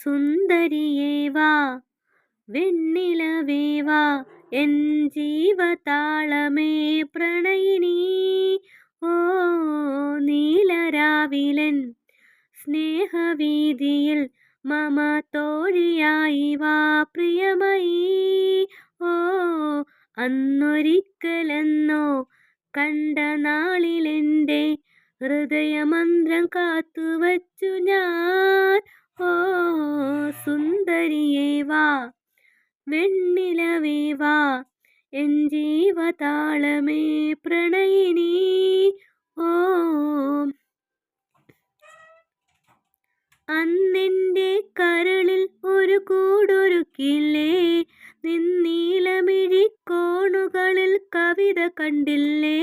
സുന്ദരിയേ വാ വെണ്ണിലവേ വാ എൻ ജീവതാളമേ പ്രണയിനി. ഓ നീലരാവിലൻ സ്നേഹവീതിയിൽ മമ തോഴിയായി വാ പ്രിയമയീ. ഓ അന്നൊരിക്കലെന്നോ കണ്ട നാളിലെൻ്റെ ഹൃദയമന്ത്രം കാത്തുവച്ചു ഞാൻ. ഓ സുന്ദരിയേ വാ വെണ്ണിലവേ വാ എൻ ജീവതാളമേ പ്രണയിനി. ഓ അന്നെൻ്റെ കരളിൽ ഒരു കൂടൊരുക്കില്ലേ, നിന്നീലമിഴിക്കോണുകളിൽ കവിത കണ്ടില്ലേ.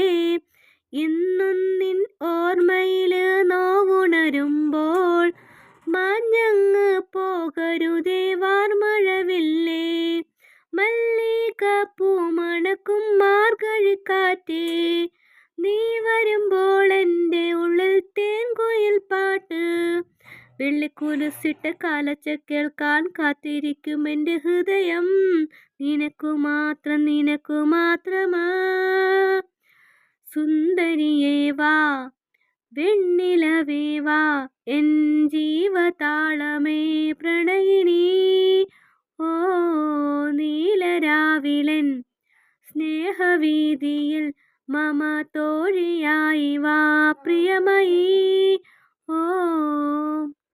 ഇന്നും നിൻ ഓർമ്മയിൽ നോവുണരുമ്പോൾ മാഞ്ഞങ്ങ് പോകരുതേ വാർമഴവില്ലേ. മല്ലികപ്പൂമണക്കും മാർഗഴിക്കാറ്റേ, നീ വരുമ്പോൾ എൻ്റെ ഉള്ളിൽ തേൻകുയിൽ പാട്ട്. വെള്ളിക്കുലുസിട്ട കാലച്ച കേൾക്കാൻ കാത്തിരിക്കും എൻ്റെ ഹൃദയം. നിനക്കു മാത്രം നിനക്കു മാത്രമാ. സുന്ദരിയേ വാ വെണ്ണിലവേ വാ എൻ ജീവതാളമേ പ്രണയിനി. ഓ നീലരാവിലൻ സ്നേഹവീതിയിൽ മമ തോഴിയായി വാ പ്രിയമയീ. ഓ